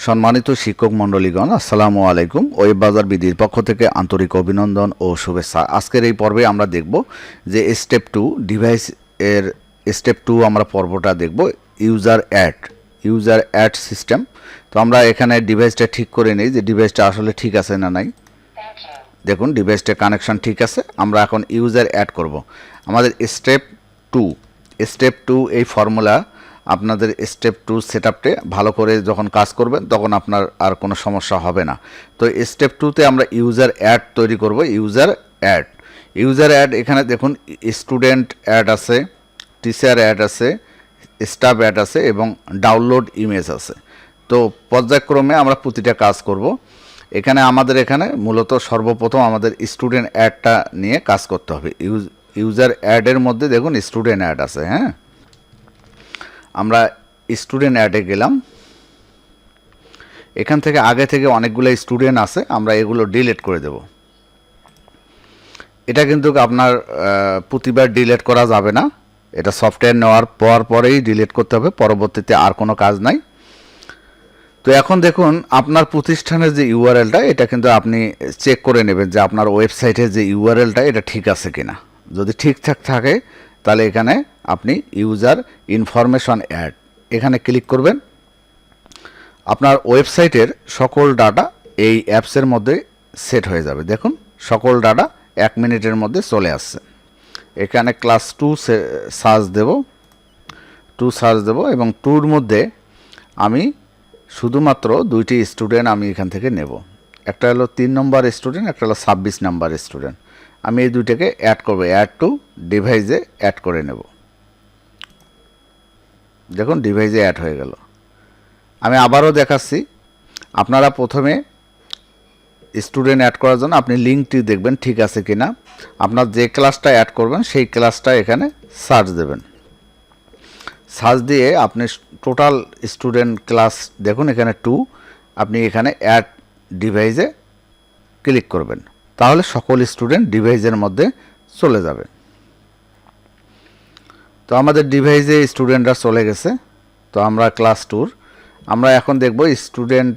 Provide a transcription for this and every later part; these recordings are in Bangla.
সম্মানিত শিক্ষক মণ্ডলীগণ, আসসালামু আলাইকুম। ওয়েব বাজার বিডির পক্ষ থেকে আন্তরিক অভিনন্দন ও শুভেচ্ছা। আজকের এই পর্বে আমরা দেখব যে স্টেপ 2 ডিভাইস এর স্টেপ 2 আমরা পর্বটা দেখব ইউজার অ্যাড সিস্টেম। তো আমরা এখানে ডিভাইসটা ঠিক করে নিই যে ডিভাইসটা আসলে ঠিক আছে না নাই। দেখুন ডিভাইসটা কানেকশন ঠিক আছে। আমরা এখন ইউজার অ্যাড করব। আমাদের স্টেপ 2 এই ফর্মুলা আপনাদের স্টেপ 2 সেটআপে ভালো করে যখন কাজ করবেন তখন আপনার আর কোনো সমস্যা হবে না। তো স্টেপ 2তে আমরা ইউজার অ্যাড তৈরি করব। ইউজার অ্যাড এখানে দেখুন স্টুডেন্ট অ্যাড আছে, টিচার অ্যাড আছে, স্টাফ অ্যাড আছে এবং ডাউনলোড ইমেজ আছে। তো পর্যায়ক্রমে আমরা প্রতিটা কাজ করব। আমাদের এখানে মূলত সর্বপ্রথম আমাদের স্টুডেন্ট অ্যাডটা নিয়ে কাজ করতে হবে। ইউজার অ্যাডের মধ্যে দেখুন স্টুডেন্ট অ্যাড আছে। হ্যাঁ, আমরা স্টুডেন্ট অ্যাডে গেলাম। এখান থেকে আগে থেকে অনেকগুলো স্টুডেন্ট আছে, আমরা এগুলো ডিলিট করে দেব। এটা কিন্তু আপনার প্রতিবার ডিলিট করা যাবে না, এটা সফটওয়্যার নেওয়ার পরেই ডিলিট করতে হবে, পরবর্তীতে আর কোনো কাজ নাই। তো এখন দেখুন আপনার প্রতিষ্ঠানের যে ইউআরএলটা এটা কিন্তু আপনি চেক করে নেবেন যে আপনার ওয়েবসাইটের যে ইউআরএলটা এটা ঠিক আছে কিনা। যদি ঠিকঠাক থাকে তাহলে এখানে আপনি ইউজার ইনফরমেশন অ্যাড এখানে ক্লিক করবেন। আপনার ওয়েবসাইটের সকল ডাটা এই অ্যাপসের মধ্যে সেট হয়ে যাবে। দেখুন সকল ডাটা 1 মিনিটের মধ্যে চলে আসছে। এখানে ক্লাস 2 সার্চ দেব এবং 2-র মধ্যে আমি শুধুমাত্র 2টি স্টুডেন্ট আমি এখান থেকে নেব। একটা হলো 3 নম্বর স্টুডেন্ট, একটা হলো 26 নম্বর স্টুডেন্ট। আমি এই দুইটাকে অ্যাড করব, অ্যাড টু ডিভাইসে অ্যাড করে নেব। দেখুন ডিভাইসে অ্যাড হয়ে গেল। আমি আবারও দেখাচ্ছি। আপনারা প্রথমে স্টুডেন্ট অ্যাড করার জন্য আপনি লিঙ্কটি দেখবেন ঠিক আছে কিনা। আপনার যে ক্লাসটা অ্যাড করবেন সেই ক্লাসটা এখানে সার্চ দেবেন। সার্চ দিয়ে আপনি টোটাল স্টুডেন্ট ক্লাস দেখুন এখানে 2, আপনি এখানে অ্যাড ডিভাইসে ক্লিক করবেন, তাহলে সকল স্টুডেন্ট ডিভাইসের মধ্যে চলে যাবে। তো আমাদের ডিভাইসে স্টুডেন্টরা চলে গেছে। তো আমরা ক্লাস 2 আমরা এখন দেখব স্টুডেন্ট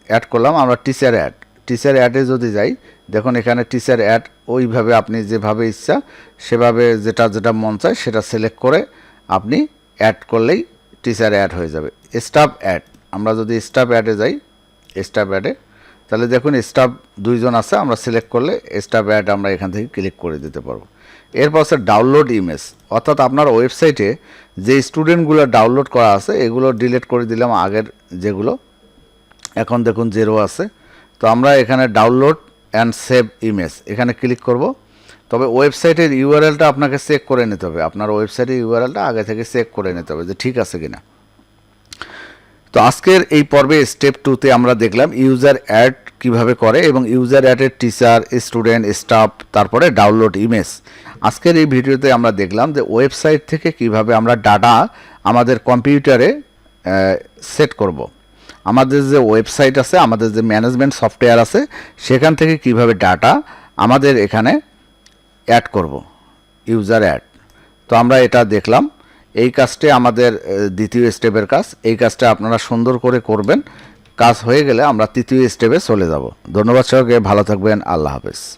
অ্যাড করলাম। আমরা টিচার অ্যাডে যদি যাই, দেখুন এখানে টিচার অ্যাড ওইভাবে আপনি যেভাবে ইচ্ছা সেভাবে যেটা মন চায় সেটা সিলেক্ট করে আপনি অ্যাড করলেই টিচার অ্যাড হয়ে যাবে। স্টাফ অ্যাড, আমরা যদি স্টাফ অ্যাডে যাই, স্টাফ অ্যাডে তাহলে দেখুন স্টাফ 2 জন আছে, আমরা সিলেক্ট করলে স্টাফ অ্যাড আমরা এখান থেকে ক্লিক করে দিতে পারবো। এরপর আছে ডাউনলোড ইমেজ, অর্থাৎ আপনার ওয়েবসাইটে যে স্টুডেন্টগুলো ডাউনলোড করা আছে এগুলো ডিলিট করে দিলাম আগের যেগুলো, এখন দেখুন 0 আছে। তো আমরা এখানে ডাউনলোড অ্যান্ড সেভ ইমেজ এখানে ক্লিক করব। তবে ওয়েবসাইটের ইউআরএলটা আপনাকে চেক করে নিতে হবে, আপনার ওয়েবসাইটের ইউআরএলটা আগে থেকে চেক করে নিতে হবে যে ঠিক আছে কিনা। তো আজকের এই পর্বে স্টেপ 2তে আমরা দেখলাম ইউজার অ্যাড কিভাবে করে এবং ইউজার অ্যাডের টিচার, স্টুডেন্ট, স্টাফ, তারপরে ডাউনলোড ইমেজ। আজকের এই ভিডিওতে আমরা দেখলাম যে ওয়েবসাইট থেকে কিভাবে আমরা ডাটা আমাদের কম্পিউটারে সেট করব। আমাদের যে ওয়েবসাইট আছে, আমাদের যে ম্যানেজমেন্ট সফটওয়্যার আছে, সেখান থেকে কিভাবে ডাটা আমাদের এখানে অ্যাড করব, ইউজার অ্যাড। তো আমরা এটা দেখলাম। এই কাজটি আমাদের দ্বিতীয় স্টেপের কাজ। এই কাজটা আপনারা সুন্দর করে করবেন। কাজ হয়ে গেলে আমরা তৃতীয় স্টেপে চলে যাব। ধন্যবাদ সবাইকে, ভালো থাকবেন, আল্লাহ হাফেজ।